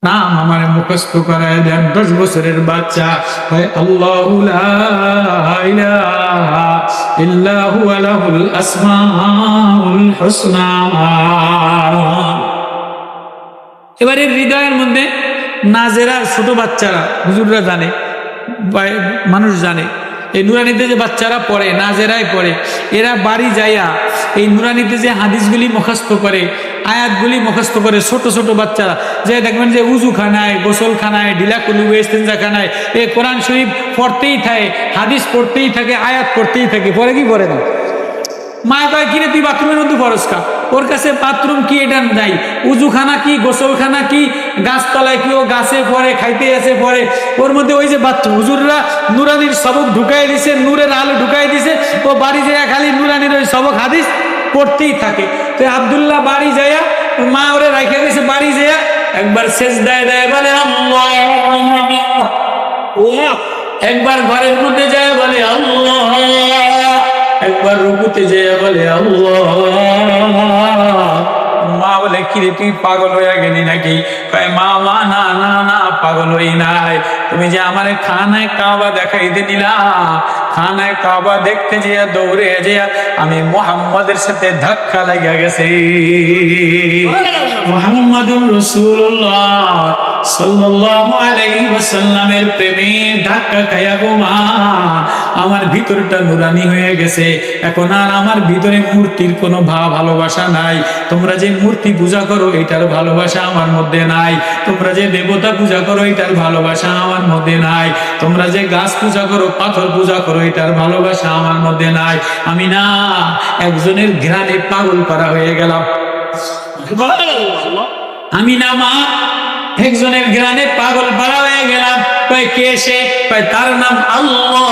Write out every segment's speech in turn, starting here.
নাম আমার মুখস্থ করায় দেন। 10 বছরের বাচ্চা হয় আল্লাহু লা ইলাহা ইল্লা হুয়া লাহুল আসমাউল হুসনা। এবারে হৃদয়ের মধ্যে নাজেরা ছোট বাচ্চারা, হুজুররা জানে, মানুষ জানে, এই নুরানিতে যে বাচ্চারা পড়ে, নাজেরাই পড়ে, এরা বাড়ি যাইয়া এই নুরানিতে যে হাদিসগুলি মুখস্থ করে, আয়াতগুলি মুখস্থ করে, ছোট ছোট বাচ্চারা যে দেখবেন যে উজুখানায়, গোসলখানায়, ঢিলাকুলু ইস্তেঞ্জাখানায় এ কোরআন শরীফ পড়তেই থাকে, হাদিস পড়তেই থাকে, আয়াত পড়তেই থাকে, পড়ে কি পড়ে না? মায় কয় কিরে তুই বাথরুমের মধ্যে পরস্কা, ওর কাছে বাথরুম কি এটা নাই, উজুখানা কি, গোসলখানা কি, গাছতলায় কি, ও গাছে পড়ে, খাইতে আসে পড়ে, ওর মধ্যে ওই যে বাথরুম। হুজুররা নুরানির সবক ঢুকাই দিছে, নূরের আলো ঢুকাই দিছে, ও বাড়ি যায় খালি নুরানির ওই সবক হাদিস পড়তেই থাকে। তো আব্দুল্লাহ বাড়ি যায়া, মা ওরে রাইখা গেছে, বাড়ি যায়া একবার সেজদায় দেয় বলে আল্লাহ, একবার ঘরের মধ্যে যায় বলে আল্লাহ, একবার রুকুতে যেয়ে বলে আল্লাহ। মা বলে কিরে তুই পাগল হয়ে গেলি নাকি? কয় মা মা না না না, পাগল হই নাই, তুমি যে আমারে খানায় কাবা দেখাইতে দিলা, খানায় কাবা দেখতে যেয়া দৌড়ে যেয়া আমি মুহাম্মাদের সাথে ধাক্কা লাগা গেছে। মুহাম্মাদুর রাসূলুল্লাহ সাল্লাল্লাহু আলাইহি ওয়াসাল্লামের প্রেমে ধাক্কা খায়া গো মা আমার ভিতরটা নুরানি হয়ে গেছে। এখন আর আমার ভিতরে মূর্তির কোনো ভালোবাসা নাই। তোমরা যে মূর্তি পূজা করো এটার ভালোবাসা আমার মধ্যে নাই, তোমরা যে দেবতা পূজা করো এটার ভালোবাসা আমার মধ্যে নাই, তোমরা যে গাছ পূজা করো, পাথর পূজা করো এটার ভালোবাসা আমার মধ্যে নাই। আমি না একজনের ঘ্রাণে পাগল করা হয়ে গেলাম। আমি না মা একজনের ঘ্রাণে পাগল পারা হয়ে গেলাম। কয় কে সে? কয় তার নাম আল্লাহ।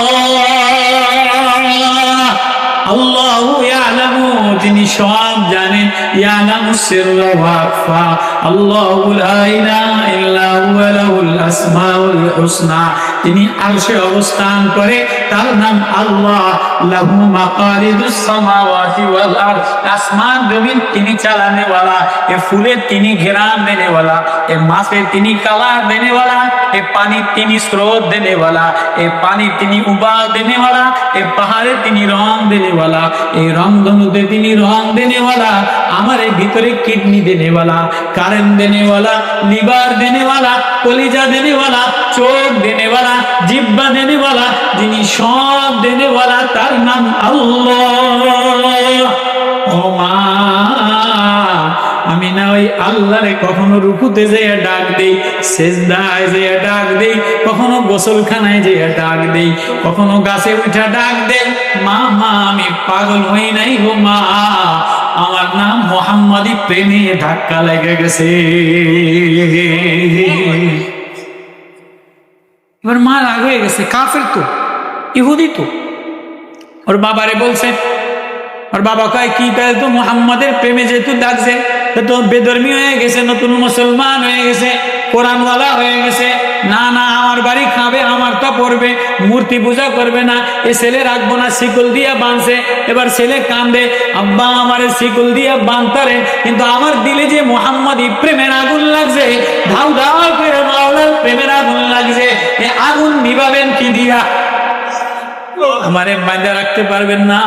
আল্লাহু ইয়ালামু, তিনি সব জানেন, ইয়ালামু সিররা ওয়া আখফা, আল্লাহু লা ইলাহা ইল্লা হুয়া লাহুল আসমাউল হুসনা, তিনি আরশে অবস্থান করে, তার নাম আল্লাহ। লাহু মাকারিদুস সামাওয়াতি ওয়াল আরদ, আসমান জমিন তিনি চালানে ওয়ালা, এ ফুলের তিনি ঘেরান দেনে ওয়ালা, এ মাছে তিনি কালার দেনে ওয়ালা, এ পানি তিনি স্রোত দেনে ওয়ালা, এ পানি তিনি উবাল দেনে ওয়ালা, এ পাহাড়ে তিনি রং দেনে ওয়ালা, এই রং ধনুতে তিনি রং দেনে ওয়ালা, আমার এই ভিতরে কিডনি দেনে ওয়ালা, কারেন্ট দেনে ওয়ালা, লিভার দেনে ওয়ালা, কলিজা দেনে ওয়ালা, চোখ দেনে ওয়ালা, জিহ্বা দেনে ওয়ালা, যিনি সব দেনে ওয়ালা, তার নাম আল্লাহ। ও মা আমি না ওই আল্লাহরে কখনো রুকুতে যেয়ে ডাক দেই, সেজদায় যেয়ে ডাক দেই, কখনো গোসলখানায় যেয়ে ডাক দেই, কখনো গাছে উঠা ডাক দেই। মা মা আমি পাগল হই নাই গো মা, আমার নাম মুহাম্মাদি প্রেমে ধাক্কা লেগে গেছে। এবার মা রাগ হয়ে গেছে, কাফের তো, ইহুদি তো। ওর বাবারে বলছে, ওর বাবা কয় কি, তাহলে তো মুহাম্মাদের প্রেমে যেহেতু ডাকছে, তো বেধর্মী হয়ে গেছে, নতুন মুসলমান হয়ে গেছে, কোরআনওয়ালা হয়ে গেছে, না না আমার বাড়ি খাবে, আমার তো পড়বে, মূর্তি পূজা করবে না, এ ছেলে রাখবো না, শিকল দিয়া বাঁধছে। এবার ছেলে কান্দে, আব্বা আমার শিকল দিয়া বাঁধতারে, কিন্তু আমার দিলে যে মুহাম্মাদি প্রেমের আগুন লাগছে, ধাউ ধাউ করে মাওলার প্রেমের আগুন লাগছে, এ আগুন নিভাবেন কি দিয়া? আমারে বাঁধা রাখতে পারবেন না।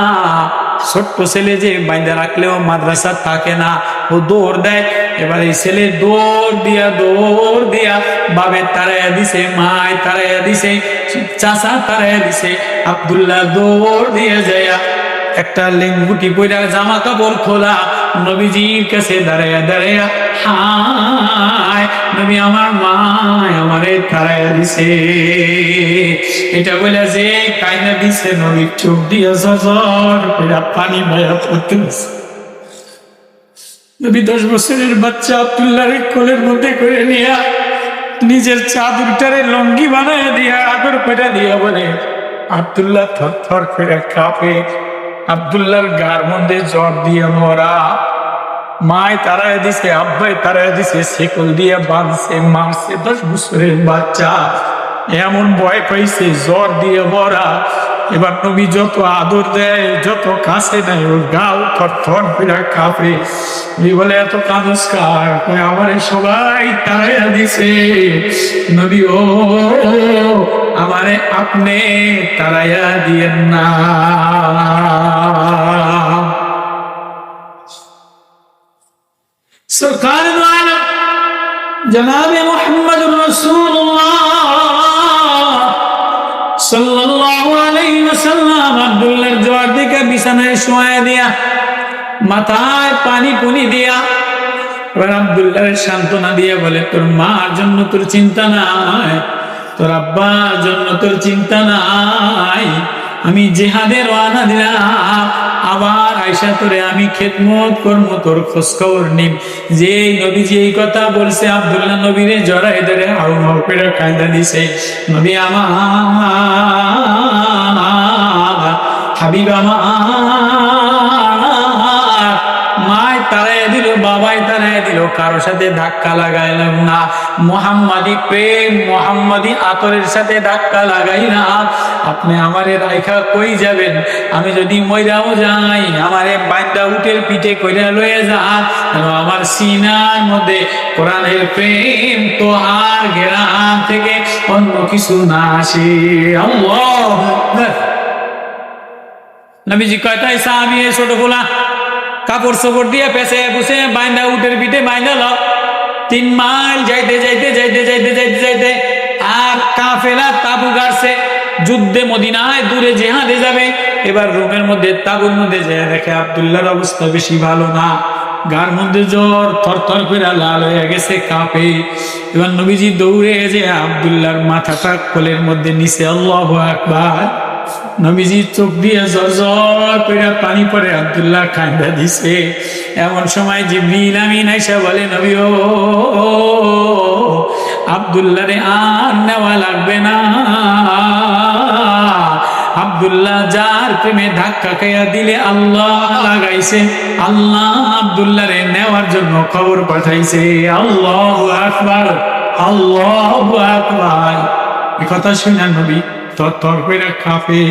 ছোট্ট ছেলে যে বাঁধা রাখলেও মাদ্রাসা থাকে না, ও দৌড় দেয়। এবার এই ছেলে দৌড় দিয়া বাবে তারাইয়া দিছে, মায় তারাইয়া দিছে, চাচা তারাইয়া দিছে। আব্দুল্লাহ দৌড় দিয়ে যায়, একটা লেঙ্গুটি পইরা, জামা কাপড় খোলা, নবীজির কাছে দাঁড়াইয়া হায় নবী আমার মায় আমারে তারাইয়া দিছে। এটা বলে যে কাইনা দিছে, নবীর চোখ দিয়ে ঝরঝর করে পানি বয়া পড়তেছে। নবী 10 বছরের বাচ্চা আব্দুল্লাহর কোলের মধ্যে করে নিয়া নিজের চাদরটারে লঙ্গি বানায় দিয়া আদর করে দিয়া বলে, আব্দুল্লাহ থর থর করে কাঁপে, আব্দুল্লাহর গার মধ্যে জ্বর দিয়ে মরা। মায় তারায় দিছে, আব্বাই তারায় দিছে, শিকল দিয়ে বাঁধছে, মারছে। 10 বছরের বাচ্চা এমন ভয় পাইছে, জ্বর দিয়ে মরা। এবার নবী যত আদর দেয়, যত কাছে নেয়, ওর গাও থরথর করে কাঁপে। নবী বলে এত কাঁদস কার? আমার সবাই তাড়াইয়া দিছে। নবী ও আমারে আপনি তাড়াইয়া দিয়েন না। সরকার জনাবে মুহাম্মদুর রাসূলুল্লাহ সাল্লাল্লাহু আলাইহি ওয়াসাল্লাম আব্দুল্লাহর জোয়ার দিকে বিছানায় শোয়া দিয়া, মাথায় পানি পুনি দিয়া, এবার আব্দুল্লাহর সান্ত্বনা দিয়ে বলে, তোর মার জন্য তোর চিন্তা নাই, তোর আব্বার জন্য তোর চিন্তা নাই, আমি জিহাদে রওনা দিলাম, আবার আয়সা তোরে আমি খেদমত করবো, তোর খোঁজ খবর নিব। যে নবীজি এই কথা বলছে, আব্দুল্লাহ নবীরে জড়াই ধরে হাউ হাউ করে কাঁদা দিছে। নবী আমার হাবিব আমার মায় তারাই দিল, বাবাই তারাই দিল, কারোর সাথে ধাক্কা লাগাইলাম না। মোহাম্মদী প্রেম, মোহাম্মদী আতরের সাথে ধাক্কা লাগাইলাম। আপনি আমারে রাইখা কই যাবেন? আমি যদি মইরাও যাই, আমারে বাইন্দা উটের পিঠে কইরা লয়ে যান, আমার সিনার মধ্যে কোরআনের প্রেম তো আর ঘেরান থেকে অন্য কিছু না আসে। আল্লাহ নবীজি কয়টাই সাহাবী ছোট গোলা কাপড় চোপড় দিয়ে পেছে পুষে বাইন্দা উটের পিঠে বাইন্দা ল। 3 মাইল যাইতে যাইতে যাইতে যাইতে যাইতে যাইতে আর কাফেলা তাবু গাড়ছে, যুদ্ধে মদিনায় দূরে জিহাদে যাবে। এবার রুমের মধ্যে তাবুর মধ্যে যে দেখে আব্দুল্লাহর অবস্থা বেশি ভালো না, গার মধ্যে জ্বর, থরথর করে লাল হয়ে গেছে, কাঁপে। এবার নবীজি দৌড়ে যে আব্দুল্লাহর মাথাটা কোলের মধ্যে নিচে, আল্লাহু আকবার। নবীজি চোখ দিয়ে জর জর করে পানি পড়ে, আব্দুল্লাহ কাঁদা দিছে। এমন সময় জিবরিল আমিন আইসা বলে, নবী ও আব্দুল্লাহ রে আর নেওয়া লাগবে না। আব্দুল্লাহ যার প্রেমে ধাক্কা খাইয়া দিলে আল্লাহ লাগাইছে, আল্লাহ আব্দুল্লাহ রে নেওয়ার জন্য খবর পাঠাইছে। আল্লাহু আকবার, আল্লাহু আকবার। এই কথা শুনে নবী তর করে কাঁপে।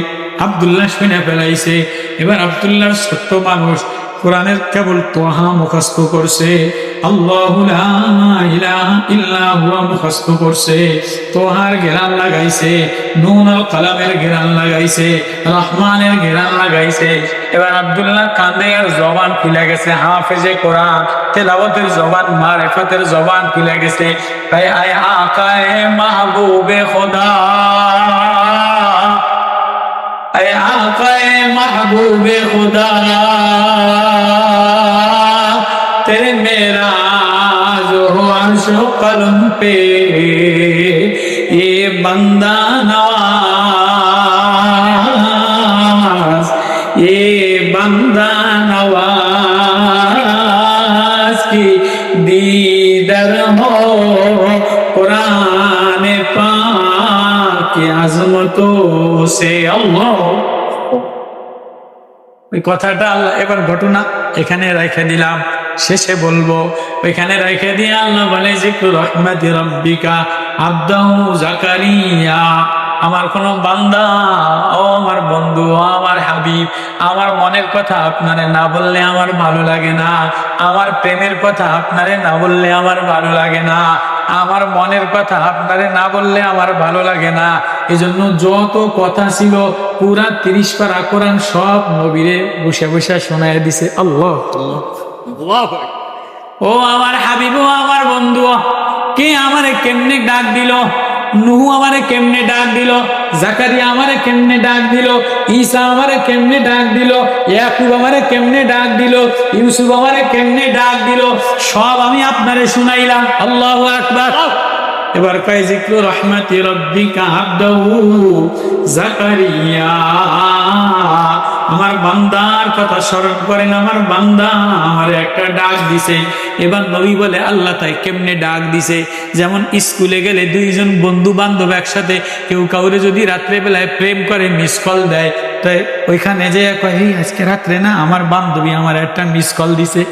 আব্দুল্লাহ শুনে ফেলাইছে। এবার আব্দুল্লাহর ছোট্ট মানুষ কোরআনের কেবল তোহা মুখস্থ করছে, আল্লাহু লা ইলাহা ইল্লা হুয়া মুখস্থ করছে, তোহার ঘেরান লাগাইছে, নুন আল কালামের ঘেরান লাগাইছে, রহমানের ঘেরান লাগাইছে। এবার আব্দুল্লাহ কান্দে আর জবান খুলে গেছে, হাফেজে কোরআন, তেলাওয়াতের জবান, মারিফাতের জবান খুলে গেছে। তাই আয় আকায়ে মাহবুবে খোদা, আয় আকায়ে মাহবুবে খোদা, तेरे मेरा जो अर्श कलम पे ये बंदा नवाज, ये बंदा नवाज की दीदर हो कुरान पाक की अजमतों से। अल्लाह ওই কথাটা আল্লাহ, এবার ঘটনা এখানে রেখে দিলাম, শেষে বলবো। ওইখানে রেখে দিয়ে আল্লাহ বলে, যিকরু রাহমাতি রাব্বিকা আবদাহু জাকারিয়া। আমার কোন বান্দা, ও আমার বন্ধু, ও আমার হাবিব, আমার মনের কথা আপনারে না বললে আমার ভালো লাগে না, আমার প্রেমের কথা আপনারে না বললে আমার ভালো লাগে না, আমার মনের কথা আপনারে না বললে আমার ভালো লাগে না। এজন্য যত কথা ছিল পুরা 30 পারা কোরআন সব নবীরে বসে বসে শোনায় দিছে। আল্লাহ, ও আমার হাবিব, ও আমার বন্ধু, কে আমারে কেমনে ডাক দিল, নূহ আমারে কেমনে ডাক দিল, জাকারিয়া আমারে কেমনে ডাক দিল, ঈসা আমারে কেমনে ডাক দিল, ইয়াকুব আমারে কেমনে ডাক দিল, ইউসুফ আমারে কেমনে ডাক দিল, সব আমি আপনারে শুনাইলাম। আল্লাহু আকবার। এবার কয়, যিকরু রাহমাতি রাব্বিকা আবদাহু জাকারিয়া। আমার বান্দার কথা স্মরণ করেন, আমার বান্দা আমার একটা ডাক দিছে। এবার নবী বলে, আল্লাহ তাই কেমনে ডাক দিছে? যেমন স্কুলে গেলে 2 জন বন্ধু বান্ধব একসাথে, কেউ কাউরে যদি রাত্রে বেলায় প্রেম করে মিস কল দেয়, তাই ওইখানে যে কয়, আজকে রাত্রে না আমার বান্ধবী আমার একটা মিস কল দিছে।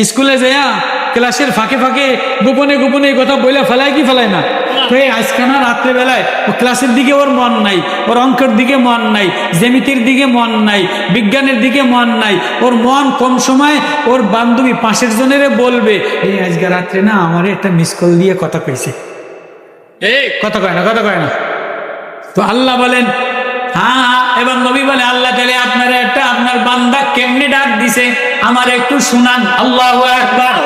স্কুলে যাইয়া ক্লাসের ফাঁকে ফাঁকে গোপনে গোপনে এই কথা বইলা ফেলায় কি ফেলায় না? তো এই আজকানা রাত্রে বেলায় ও ক্লাসের দিকে ওর মন নাই, ওর অঙ্কের দিকে মন নাই, জ্যামিতির দিকে মন নাই, বিজ্ঞানের দিকে মন নাই, ওর মন কোন সময় ওর বান্ধবী পাশের জনেরে বলবে এই আজকে রাত্রে না আমার একটা মিস কল দিয়ে কথা কইছে, এই কথা কয় না, কথা কয় না। তো আল্লাহ বলেন হ্যাঁ, এবার নবী বলে আল্লাহ তাআলা আপনারা একটা আপনার বান্দা কেমনে ডাক দিছে আমার একটু শুনান। আল্লাহু আকবার।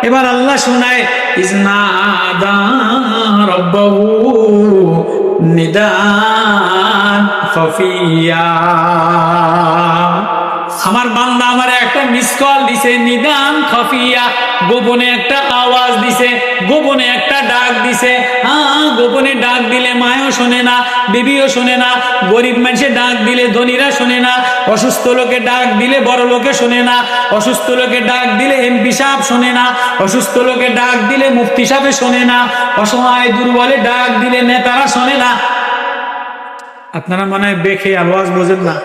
এবার আল্লাহ শুনায় ইজনাদা রাব্বাহু নিদান খাফিয়া। আমার বান্দা আমার একটা মিস কল দিছে, নিদান খাফিয়া, গোপনে একটা আওয়াজ দিছে, গোপনে একটা ডাক দিছে। হ্যাঁ, গোপনে ডাক দিলে মায়ও শোনে না, বিবিও শোনে না, গরিব মানুষে ডাক দিলে ধনীরা শোনে না, অসুস্থ লোকে ডাক দিলে বড় লোকে শোনে না, অসুস্থ লোকে ডাক দিলে এমপি সাহেব শোনে না, অসুস্থ লোকে ডাক দিলে মুফতি সাহেব শোনে না, অসহায় দুর্বলে ডাক দিলে নেতারা শোনে না। আপনারা মনে হয় বেখে আওয়াজ বোঝেন না।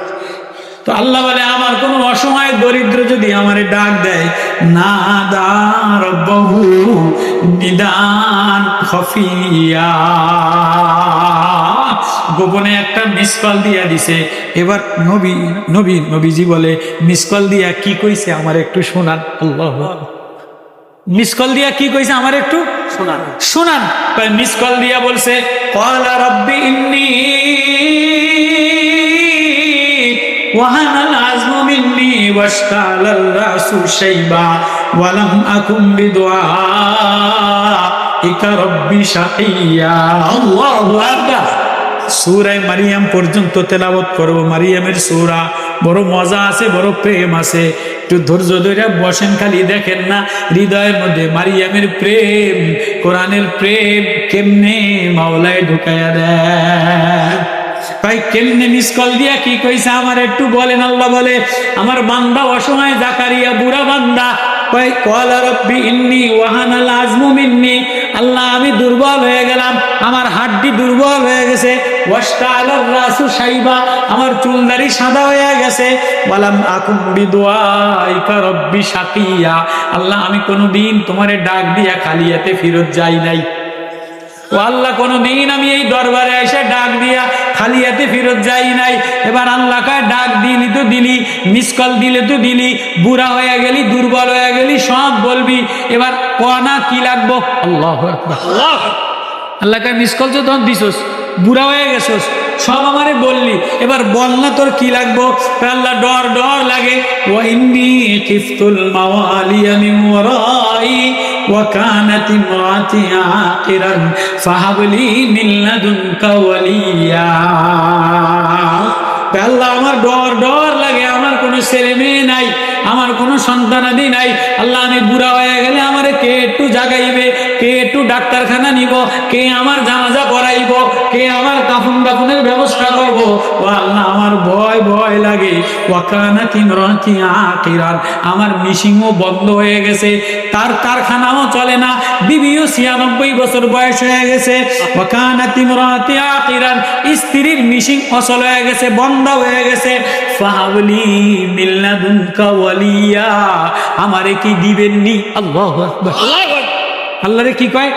তো আল্লাহ বলে আমার কোন অসময় দরিদ্র যদি আমারে ডাক দেয় নাদা রাব্বাহু নিদান খাফিয়া, গোপনে একটা মিস কল দিয়া দিছে। এবার নবীজি বলে মিস কল দিয়া কি কইছে আমার একটু শোনান। আল্লাহু আকবার। মিস কল দিয়া কি কইছে আমার একটু শোনান, শোনান। মিস কল দিয়া বলছে ক্বালা রাব্বি ইন্নী ওয়াহানাল আযমু মিন্নি ওয়াশতালাল রাসু শাইবা ওয়া লাম আকুম বিদুআইকা রাব্বি শাকিয়া। আল্লাহু আকবার। সূরা মারিয়াম পর্যন্ত তেলাওয়াত করব। মারিয়ামের সূরা বড় মজা আছে, বড় প্রেম আছে। একটু ধৈর্য ধরে বসেন, খালি দেখেন না হৃদয়ের মধ্যে মারিয়ামের প্রেম, কোরআনের প্রেম কেমনে মাওলায় ঢুকায়া দেয়। ভাই কেমনে মিস কল দিয়া কি কইছে আমার একটু বলেন। আল্লাহ বলে আমার বান্দা অসময় জাকারিয়া বুড়া বান্দা কয় ক্বালা রাব্বি ইন্নী ওয়াহানাল আযমু মিন্নি, আল্লাহ আমি দুর্বল হয়ে গেলাম, আমার হাড্ডি দুর্বল হয়ে গেছে, ওয়াশতালার রাসু শাইবা, আমার চুলদারি সাদা হয়ে গেছে, ওয়ালাম আকুম বিদুআইকা রাব্বি শাকিয়া, আল্লাহ আমি কোনোদিন তোমারে ডাক দিয়া খালিয়াতে ফেরত যাই নাই। ও আল্লাহ কোনদিন আমি এই দরবারে এসে ডাক দিয়া খালিয়াতে ফেরত যাই নাই। এবার আল্লাহ কয় ডাক দিলি তো দিলি, মিস কল দিলে তো দিলি, বুড়া হয়ে গেলি, দুর্বল হয়ে গেলি, সব বলবি, এবার কনা কি লাগবো। আল্লাহু আকবার। আল্লাহ কয় মিস কল তো তখন দিছস, বুড়া হয়ে গেছস, সব আমারে বললি, এবার বল না তোর কি লাগবো। আল্লাহ ডর ডর লাগে। ওয়া ইন্নী খিফতুল মাওয়ালিয়া মিন ওয়ারাই ওয়া কানাত ইমরাতি আকিরান ফাহাবলি মিন লাদুনকা ওয়ালিয়া। আল্লাহ আমার ডর ডর লাগে, আমার কোনো ছেলে মেয়ে নাই, আমার কোনো সন্তানাদি নাই। আল্লাহ আমি বুড়া হয়ে গেলে আমারে কে একটু জাগাইবে, কে একটু ডাক্তারখানা নিব, কে আমার জানাজা পড়াইব, কে আমার কাফন দাফনের ব্যবস্থা করব। ও আল্লাহ আমার ভয় ভয় লাগে। ওয়াকানাত ইমরাতি আকিরান, আমার মিশিংও বন্ধ হয়ে গেছে, তার কারখানাও চলে না, বিবিও 96 বছর বয়স হয়ে গেছে। ওয়াকানাত ইমরাতি আকিরান, স্ত্রীর মিশিং অচল হয়ে গেছে, বন্ধ হয়ে গেছে। ফাহাবলি মিন লাদুনকা ওয়ালিয়া, আমারে কি দিবেননি। আল্লাহু আকবার। আল্লাহরে কি কয়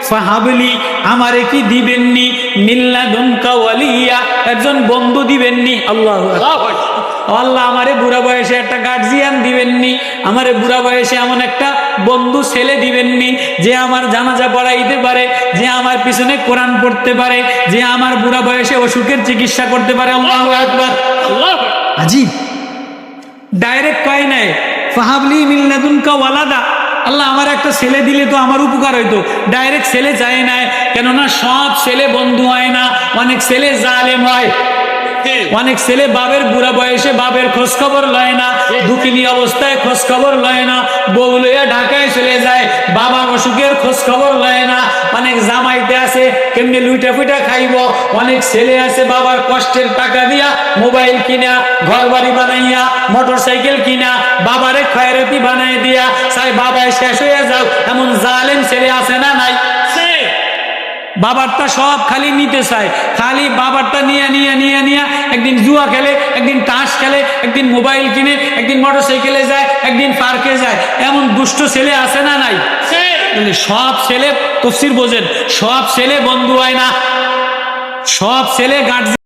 ফাহাবলি, আমারে কি দিবেননি মিন লাদুনকা ওয়ালিয়া, একজন বন্ধু দিবেননি। আল্লাহু আকবার। আল্লাহ আমারে বুড়া বয়সে একটা গার্জিয়ান দিবেননি, আমারে বুড়া বয়সে এমন একটা বন্ধু ছেলে দিবেননি যে আমার জানাজা পড়াইতে পারে, যে আমার পিছনে কোরআন পড়তে পারে, যে আমার বুড়া বয়সে অসুখের চিকিৎসা করতে পারে। আল্লাহু আকবার। আজীব, ডাইরেক্ট কয় নাই ফাহাবলি মিন লাদুনকা ওয়ালাদা, আল্লাহ আমার একটা ছেলে দিলে তো আমার উপকার হইতো। ডাইরেক্ট ছেলে চাই নাই, কেননা সব ছেলে বন্ধু হয় না, অনেক ছেলে জালেম হয়, অনেক ছেলে বাবের বুড়া বয়সে বাবের খোঁজ খবর লয় না, দুঃখিনী অবস্থায় খোঁজ খবর লয় না, বউ লইয়া ঢাকায় চলে যায়, বাবার অসুখের খোঁজ খবর লয় না। অনেক জামাইতে আছে কেমনি লুইটা ফুইটা খাইব, অনেক ছেলে আছে বাবার কষ্টের টাকা দিয়া মোবাইল কিনা, ঘর বাড়ি বানাইয়া, মোটর সাইকেল কিনা, বাবারে খয়রাতি বানাই দিয়া চাই বাবায় শেষ হয়ে যাও, এমন জালেম ছেলে আছে না নাই? বাবারটা সব খালি নিতে চায়, খালি বাবারটা নিয়ে নিয়ে নিয়ে নিয়ে একদিন জুয়া খেলে, একদিন তাস খেলে, একদিন মোবাইল কিনে, একদিন মোটরসাইকেলে যায়, একদিন পার্কে যায়। এমন দুষ্ট ছেলে আছে না নাই? সব ছেলে, তফসির বোঝেন, সব ছেলে বন্ধু হয় না, সব ছেলে গার্জিয়ান